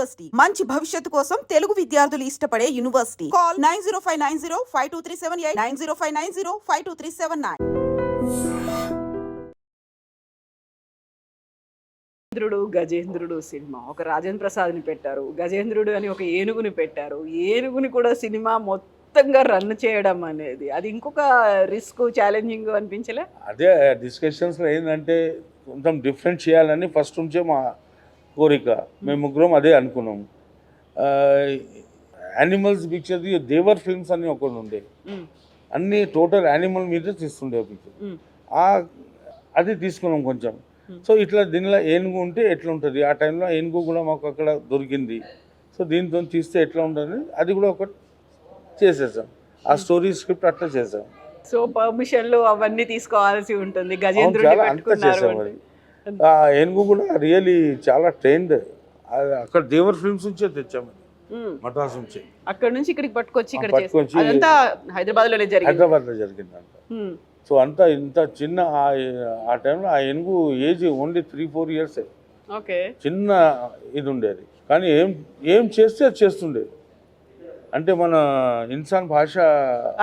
University మంచి భవిష్యత్తు కోసం తెలుగు విద్యార్థులు ఇష్టపడే యూనివర్సిటీ. కాల్ 9059052378 9059052379. గజేంద్రుడు సినిమా ఒక రాజేంద్ర ప్రసాద్ని పెట్టారు, గజేంద్రుడు అని ఒక ఏనుగుని పెట్టారు. ఏనుగుని కూడా సినిమా మొత్తంగా రన్ చేయడం అనేది అది ఇంకొక రిస్క్ ఛాలెంజింగ్ అనిపించలే? అదే డిస్కషన్స్లో ఏంటంటే కొంచెం డిఫరెంట్ చేయాలని ఫస్ట్ నుంచే మా కోరిక. మేము ముగ్గురం అదే అనుకున్నాము. యానిమల్స్ పిక్చర్ దేవర్ ఫిల్మ్స్ అని ఒకటి ఉండే, అన్ని టోటల్ యానిమల్ మీద తీస్తుండే పిక్చర్. అది తీసుకున్నాం కొంచెం. సో ఇట్లా దీనిలో ఏనుగు ఉంటే ఎట్లా ఉంటుంది, ఆ టైంలో ఏనుగు కూడా మాకు అక్కడ దొరికింది. సో దీంతో తీస్తే ఎట్లా ఉంటుంది అది కూడా ఒకటి చేసేసాం. ఆ స్టోరీ స్క్రిప్ట్ అట్లా చేసాం. సో పర్మిషన్లు అవన్నీ తీసుకోవాల్సి ఉంటుంది. గజేంద్రుడు అంతా చేసాం. మరి ఆ ఏనుగు కూడా రియలీ చాలా ట్రైన్డ్. అక్కడ దేవర్ ఫిల్మ్స్ నుంచే తెచ్చాము, మద్రాస్ నుంచి. అక్కడ నుంచి ఇక్కడికి పట్టుకొచ్చి హైదరాబాద్లో జరిగింది అంట. సో అంతా ఇంత చిన్న ఆ టైంలో ఆ ఏనుగు ఏజ్ ఓన్లీ 3-4 years. ఓకే, చిన్న ఇది ఉండేది. కానీ ఏం చేస్తే అది చేస్తుండే. అంటే మన ఇన్సాన్ భాష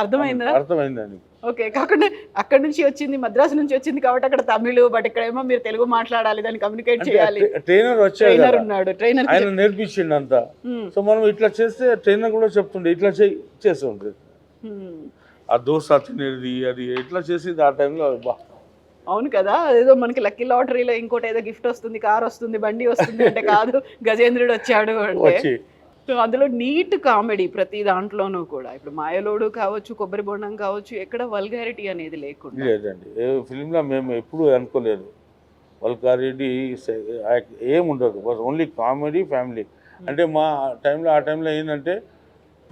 అర్థమైందని. ఓకే, కాకుండా అక్కడ నుంచి వచ్చింది, మద్రాసు నుంచి వచ్చింది కాబట్టి అక్కడ తమిళ్, బట్ ఇక్కడేమో మీరు తెలుగు మాట్లాడాలి, దాన్ని కమ్యూనికేట్ చేయాలి. ట్రైనర్ వచ్చాడు, ట్రైనర్ ఆయన నేర్పించిండు అంతా. సో మనం ఇట్లా చేస్తే ట్రైనర్ కూడా చెప్తుండే ఇట్లా చేస్తుండే. ఆ దోశ తినేది అది ఎట్లా చేసింది ఆ టైంలో. అవును కదా, ఏదో మనకి లక్కీ లాటరీలో ఇంకోటి ఏదో గిఫ్ట్ వస్తుంది, కార్ వస్తుంది, బండి వస్తుంది అంటే కాదు, గజేంద్రుడు వచ్చాడు అంటే. సో అందులో నీట్ కామెడీ ప్రతి దాంట్లోనూ కూడా. ఇప్పుడు మాయలోడు కావచ్చు, కొబ్బరి బొండం కావచ్చు, ఎక్కడ వల్గారిటీ అనేది లేకుండా. లేదండి, ఏ ఫిల్మ్లో మేము ఎప్పుడు అనుకోలేదు వల్గారిటీ ఏముండదు. Bus only comedy, family. అంటే మా టైంలో ఆ టైంలో ఏంటంటే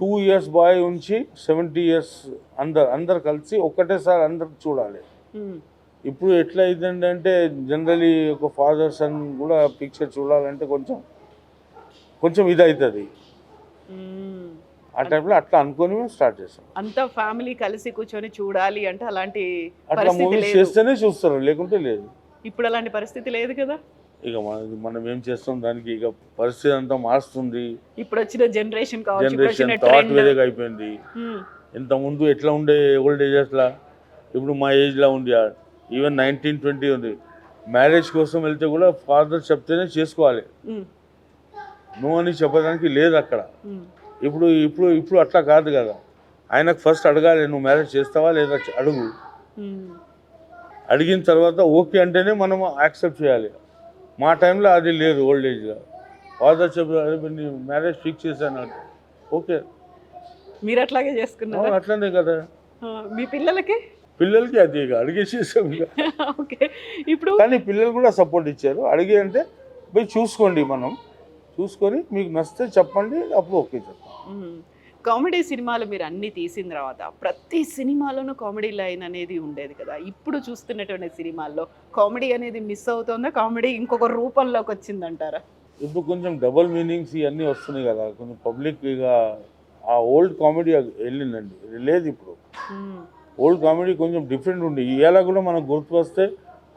2 years బాయ్ నుంచి 70 years అందరు కలిసి ఒక్కటేసారి అందరు చూడాలి. ఇప్పుడు ఎట్లా అయిందంటే జనరలీ ఒక ఫాదర్ సన్ కూడా పిక్చర్ చూడాలంటే కొంచెం ఇది అవుతుంది. ఆ టైంలో అట్లా అనుకొని మేము స్టార్ట్ చేస్తాం. అంతా ఫ్యామిలీ కలిసి కూర్చొని చూడాలి అంటే అలాంటి అట్లా మూవీస్ చేస్తేనే చూస్తారు, లేకుంటే లేదు. ఇప్పుడు అలాంటి పరిస్థితి లేదు కదా. ఇక మనం ఏం చేస్తాం దానికి, ఇక పరిస్థితి అంతా మారుస్తుంది. ఇప్పుడు వచ్చిన జనరేషన్ థాట్ వేరేగా అయిపోయింది. ఇంత ముందు ఎట్లా ఉండే ఓల్డ్ ఏజెస్లా, ఇప్పుడు మా ఏజ్లో ఉంది. ఈవెన్ 19-20 ఉంది. మ్యారేజ్ కోసం వెళ్తే కూడా ఫాదర్ చెప్తేనే చేసుకోవాలి, నువ్వు అని చెప్పడానికి లేదు అక్కడ. ఇప్పుడు అట్లా కాదు కదా. ఆయనకు ఫస్ట్ అడగాలి, నువ్వు మ్యారేజ్ చేస్తావా లేదా అడుగు. అడిగిన తర్వాత ఓకే అంటేనే మనం యాక్సెప్ట్ చేయాలి. మా టైంలో అది లేదు. ఓల్డ్ ఏజ్లో ఫాదర్ చెప్పారు, మ్యారేజ్ ఫిక్స్ చేశాను, ఓకే. మీరు అట్లాగే చేసుకున్నారు? అట్లనే కదా. మీ పిల్లలకి అది ఇక అడిగేసేసాం. ఓకే, ఇప్పుడు కానీ పిల్లలు కూడా సపోర్ట్ ఇచ్చారు. అడిగే అంటే పోయి చూసుకోండి, మనం చూసుకొని మీకు నచ్చితే చెప్పండి, అప్పుడు ఓకే చెప్తాం. కామెడీ సినిమాలు మీరు అన్ని తీసిన తర్వాత ప్రతి సినిమాలోనూ కామెడీ లైన్ అనేది ఉండేది కదా. ఇప్పుడు చూస్తున్నటువంటి సినిమాల్లో కామెడీ అనేది మిస్ అవుతుందా, కామెడీ ఇంకొక రూపంలోకి వచ్చిందంటారా? ఇప్పుడు కొంచెం డబుల్ మీనింగ్స్ ఇవన్నీ వస్తున్నాయి కదా, కొంచెం పబ్లిక్ ఇక ఆ ఓల్డ్ కామెడీ వెళ్ళిందండి, లేదు. ఇప్పుడు ఓల్డ్ కామెడీ కొంచెం డిఫరెంట్ ఉండి ఇలా కూడా మనకు గుర్తు వస్తే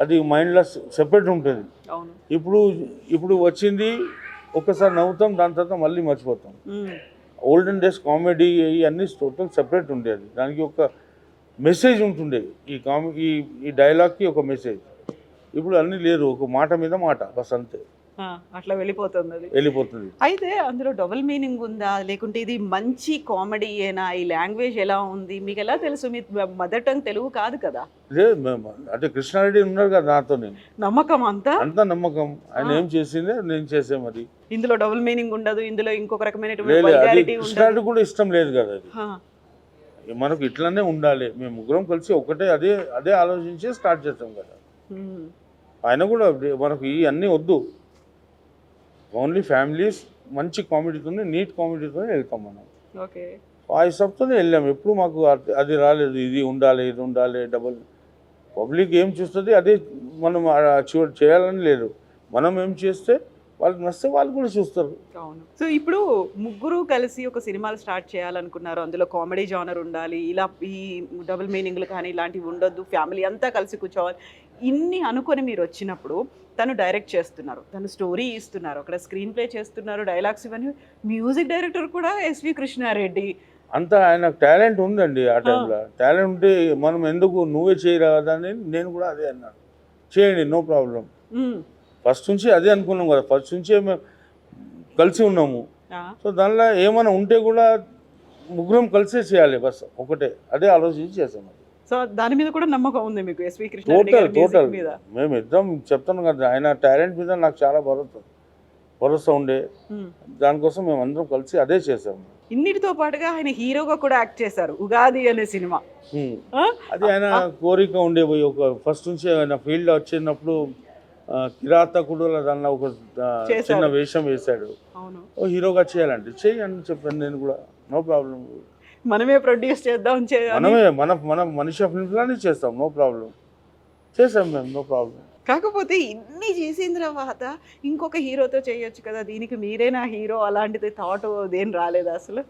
అది మైండ్లో సెపరేట్ ఉంటుంది. ఇప్పుడు వచ్చింది ఒక్కసారి నవ్వుతాం, దాని తర్వాత మళ్ళీ మర్చిపోతాం. ఓల్డెన్ డేస్ కామెడీ ఇవన్నీ టోటల్ సెపరేట్ ఉండేది. దానికి ఒక మెసేజ్ ఉంటుండే, ఈ డైలాగ్కి ఒక మెసేజ్. ఇప్పుడు అన్నీ లేదు, ఒక మాట మీద మాట బస్, అంతే. అట్లా వెళ్ళిపోతుంది. అయితే అందులో డబుల్ మీనింగ్ ఉందా, లేకుంటే ఇది మంచి కామెడీ ఏనా, ఈ లాంగ్వేజ్ ఎలా ఉంది, మీకు ఎలా తెలుసు? మీ మదర్ టంగ్ తెలుగు కాదు కదా. అంటే కృష్ణారెడ్డి ఉన్నారు కదా నాతో, నమ్మకం అంతా నమ్మకం. ఆయన ఏం చేసిందే నేను చేసే. మరి ఇందులో డబుల్ మీనింగ్ ఉండదు, ఇందులో ఇంకొక రకమైన కృష్ణారెడ్డి కూడా ఇష్టం లేదు కదా. అది మనకు ఇట్లానే ఉండాలి, మేము ముగ్గురం కలిసి ఒకటే అదే ఆలోచించి స్టార్ట్ చేస్తాం కదా. ఆయన కూడా మనకు ఇవన్నీ వద్దు, ఓన్లీ ఫ్యామిలీస్, మంచి కామెడీతో, నీట్ కామెడీతో వెళ్తాం మనం. ఓకే, ఆ హిసాబ్తోనే వెళ్ళాం. ఎప్పుడు మాకు అది రాలేదు, ఇది ఉండాలి డబుల్. పబ్లిక్ ఏం చూస్తుంది అదే మనం చేయాలని లేదు. మనం ఏం చేస్తే వాళ్ళకి నచ్చితే వాళ్ళు కూడా చూస్తారు. అవును. సో ఇప్పుడు ముగ్గురు కలిసి ఒక సినిమాలు స్టార్ట్ చేయాలనుకున్నారు, అందులో కామెడీ జానర్ ఉండాలి, ఇలా ఈ డబుల్ మీనింగ్లు కానీ ఇలాంటివి ఉండొద్దు, ఫ్యామిలీ అంతా కలిసి కూర్చోవాలి. ఇన్ని అనుకొని మీరు వచ్చినప్పుడు తను డైరెక్ట్ చేస్తున్నారు, తను స్టోరీ ఇస్తున్నారు, అక్కడ స్క్రీన్ ప్లే చేస్తున్నారు, డైలాగ్స్ ఇవన్నీ, మ్యూజిక్ డైరెక్టర్ కూడా ఎస్వి కృష్ణారెడ్డి. అంతా ఆయన టాలెంట్ ఉందండి ఆ టైంలో. టాలెంట్ ఉంటే మనం ఎందుకు నువ్వే చేయరాదని నేను కూడా అదే అన్నాను, చేయండి నో ప్రాబ్లం. ఫస్ట్ నుంచి అదే అనుకున్నాం కదా, ఫస్ట్ నుంచే మేము కలిసి ఉన్నాము. సో దానిలో ఏమైనా ఉంటే కూడా ముగ్గురం కలిసే చేయాలి, బస్ ఒకటే, అదే ఆలోచించి చేసాము. సో దాని మీద కూడా నమ్మకం ఉంది మీకు ఎస్వి కృష్ణారెడ్డి టోటల్ గారి టోటల్ music మీద? మేము ఇద్దరం చెప్తాను కదా, ఆయన టాలెంట్ మీద నాకు చాలా భరోసా ఉండే, దానికోసం మేము అందరం కలిసి అదే చేసాము. ఇన్నిటితో పాటుగా ఆయన హీరోగా కూడా యాక్ట్ చేశారు ఉగాది అనే సినిమా. అది ఆయన కోరిక ఉండే పోయి ఒక ఫస్ట్ నుంచి ఆయన ఫీల్డ్ వచ్చినప్పుడు కిరాతకుడు దానిలో ఒక చిన్న వేషం వేశాడు. అవును, ఓ హీరోగా చేయాలంటే చెయ్యి అని చెప్పాను నేను కూడా, నో ప్రాబ్లం. మనమే ప్రొడ్యూస్ చేద్దాం, మనమే మన మనిషి ఫిల్మ్లానే చేస్తాం, నో ప్రాబ్లం. చేసాం మేము, నో ప్రాబ్లం. కాకపోతే ఇన్ని చేసిన తర్వాత ఇంకొక హీరోతో చేయొచ్చు కదా, దీనికి మీరేనా హీరో, అలాంటిది థాట్ దేని రాలేదు అసలు?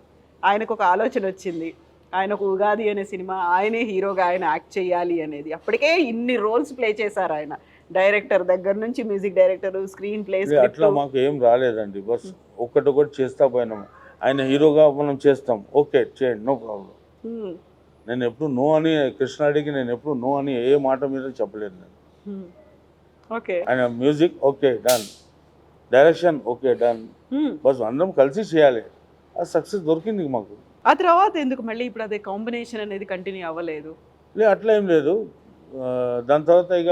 ఆయనకు ఒక ఆలోచన వచ్చింది, ఆయనకు ఉగాది అనే సినిమా ఆయనే హీరోగా ఆయన యాక్ట్ చేయాలి అనేది. అప్పటికే ఇన్ని రోల్స్ ప్లే చేశారు ఆయన, డైరెక్టర్ దగ్గర నుంచి మ్యూజిక్ డైరెక్టర్, స్క్రీన్ ప్లే. అట్లా మాకు ఏం రాలేదండి, బస్ ఒక్కటొకటి చేస్తా పోయినాము. ఆయన హీరోగా మనం చేస్తాం, ఓకే చేయండి నో ప్రాబ్లం. నేను ఎప్పుడు నో అని కృష్ణారెడ్డికి నేను ఎప్పుడు నో అని ఏ మాట మీద చెప్పలేదు నేను. ఓకే, ఆయన music okay done, direction okay done, bus అందరం కలిసి చేయాలి. ఆ సక్సెస్ దొరికింది మాకు. ఆ తర్వాత ఎందుకు మళ్ళీ ఇప్పుడు అదే కాంబినేషన్ అనేది కంటిన్యూ అవ్వలేదు? అట్లా ఏం లేదు. దాని తర్వాత ఇక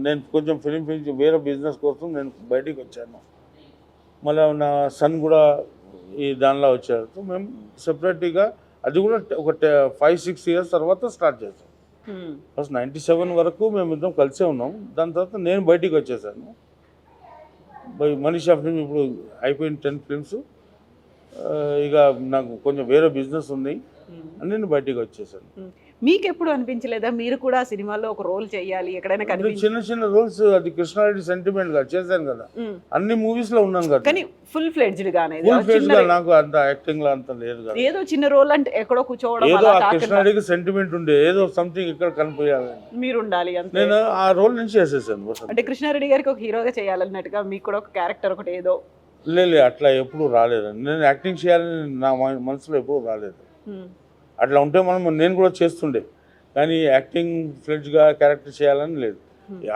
నేను కొంచెం ఫిలిం వేరే బిజినెస్ కోసం నేను బయటికి వచ్చాను. మళ్ళీ నా సన్ కూడా ఈ దానిలో వచ్చారు. సో మేము సెపరేట్గా అది కూడా ఒక 5-6 years తర్వాత స్టార్ట్ చేసాం. ఫస్ట్ 97 వరకు మేము ఇద్దరం కలిసే ఉన్నాం. దాని తర్వాత నేను బయటికి వచ్చేసాను. మనీషా ఫిల్మ్ ఇప్పుడు అయిపోయిన 10 films. ఇక నాకు కొంచెం వేరే బిజినెస్ ఉంది అని నేను బయటికి వచ్చేసాను. మీకు ఎప్పుడు అనిపించలేదా మీరు కూడా సినిమాలో ఒక రోల్ చేయాలి, ఎక్కడైనా చిన్న చిన్న రోల్స్? అది కృష్ణారెడ్డి సెంటిమెంట్ గా చేశాను కదా, అన్ని మూవీస్ లో ఉన్నాను కదా, కానీ ఫుల్ ఫ్లెడ్జ్డ్ గానే. నాకు అంత యాక్టింగ్ లో అంత లేదు కదా. ఏదో చిన్న రోల్ అంటే ఎక్కడో కూర్చోవడం, ఏదో కృష్ణారెడ్డికి సెంటిమెంట్ ఉండే, ఏదో సంథింగ్ ఇక్కడ కనిపించాలి, మీరు ఉండాలి అంతే. నేను ఆ రోల్ నుంచి చేసేసాను. అంటే కృష్ణారెడ్డి గారికి ఒక హీరోగా చేయాలన్నట్టుగా మీకు కూడా ఒక క్యారెక్టర్ ఒకటి ఏదో? లేదు అట్లా ఎప్పుడు రాలేదండి. నేను యాక్టింగ్ చేయాలని నా మనసులో ఎప్పుడు రాలేదు. అట్లా ఉంటే నేను కూడా చేస్తుండే, కానీ యాక్టింగ్ ఫ్లెడ్జ్గా క్యారెక్టర్ చేయాలని లేదు.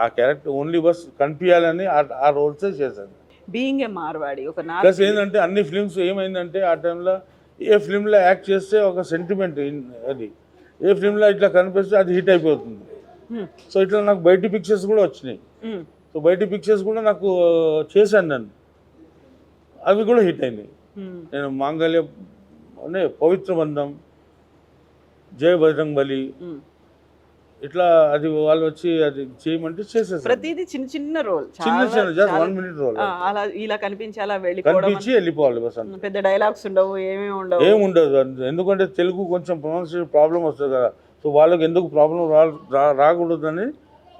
ఆ క్యారెక్టర్ ఓన్లీ బస్ కనిపించాలని ఆ రోల్సే చేశాను. బీయింగ్ ఏ మార్వాడి ఒక ప్లస్ ఏంటంటే అన్ని ఫిల్మ్స్ ఏమైందంటే ఆ టైంలో ఏ ఫిల్మ్లో యాక్ట్ చేస్తే ఒక సెంటిమెంట్, అది ఏ ఫిల్మ్లో ఇట్లా కనిపిస్తే అది హిట్ అయిపోతుంది. సో ఇట్లా నాకు బయట పిక్చర్స్ కూడా వచ్చినాయి. సో బయట పిక్చర్స్ కూడా నాకు చేశాను నేను, అవి కూడా హిట్ అయినాయి. నేను మాంగళ్యం అనే పవిత్ర బంధం, జయ బజరంగ్ బలి, ఇట్లా అది వాళ్ళు వచ్చి అది చేయమంటే చేసేసారు. ప్రతిదీ చిన్న చిన్న రోల్, చిన్న జస్ట్ 1 minute రోల్, అలా ఇలా కనిపించి అలా కనిపించి వెళ్ళిపోవాలి బస్. పెద్ద డైలాగ్స్ ఉండవు, ఏమి ఉండదు. ఎందుకంటే తెలుగు కొంచెం ప్రొనౌన్సియేషన్ ప్రాబ్లం వస్తుంది కదా, సో వాళ్ళకి ఎందుకు ప్రాబ్లం రాకూడదని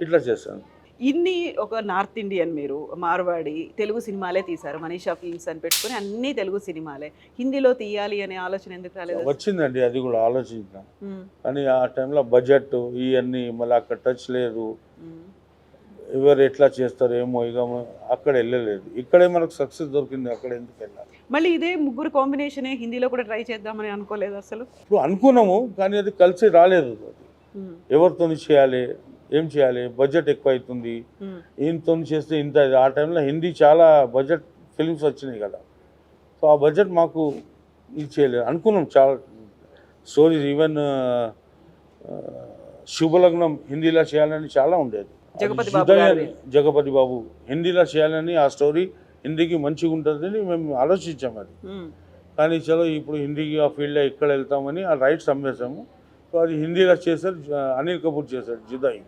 ఇట్లా చేశాను. ఇన్ని ఒక నార్త్ ఇండియన్, మీరు మార్వాడి తెలుగు సినిమాలే తీశారు, మనీషా ఫిల్మ్స్ అని పెట్టుకుని అన్ని తెలుగు సినిమాలే, హిందీలో తీయాలి అనే ఆలోచన ఎందుకు రాలేదు? వచ్చిందండి, అది కూడా ఆలోచించిన, కానీ ఆ టైంలో బడ్జెట్ ఇవన్నీ మళ్ళీ అక్కడ టచ్ లేదు, ఎవరు ఎట్లా చేస్తారు ఏమో, ఇక అక్కడ వెళ్ళలేదు. ఇక్కడే మనకు సక్సెస్ దొరికింది, అక్కడ ఎందుకు వెళ్ళాలి? మళ్ళీ ఇదే ముగ్గురు కాంబినేషనే హిందీలో కూడా ట్రై చేద్దామని అనుకోలేదు అసలు? ఇప్పుడు అనుకున్నాము, కానీ అది కలిసి రాలేదు. అది ఎవరితో చేయాలి, ఏం చేయాలి, బడ్జెట్ ఎక్కువ అవుతుంది, ఈయనతో చేస్తే ఇంత. ఆ టైంలో హిందీ చాలా బడ్జెట్ ఫిల్మ్స్ వచ్చినాయి కదా, సో ఆ బడ్జెట్ మాకు ఇది చేయలేదు. అనుకున్నాం చాలా స్టోరీస్, ఈవెన్ శుభలగ్నం హిందీలో చేయాలని చాలా ఉండేది. జగపతి బాబు హిందీలో చేయాలని, ఆ స్టోరీ హిందీకి మంచిగా ఉంటుందని మేము ఆలోచించాము. అది కానీ చలో ఇప్పుడు హిందీకి ఆ ఫీల్డ్లో ఎక్కడ వెళ్తామని ఆ రైట్స్ అమ్మేసాము. సో అది హిందీలో చేశారు, అనిల్ కపూర్ చేశాడు జుదాయి.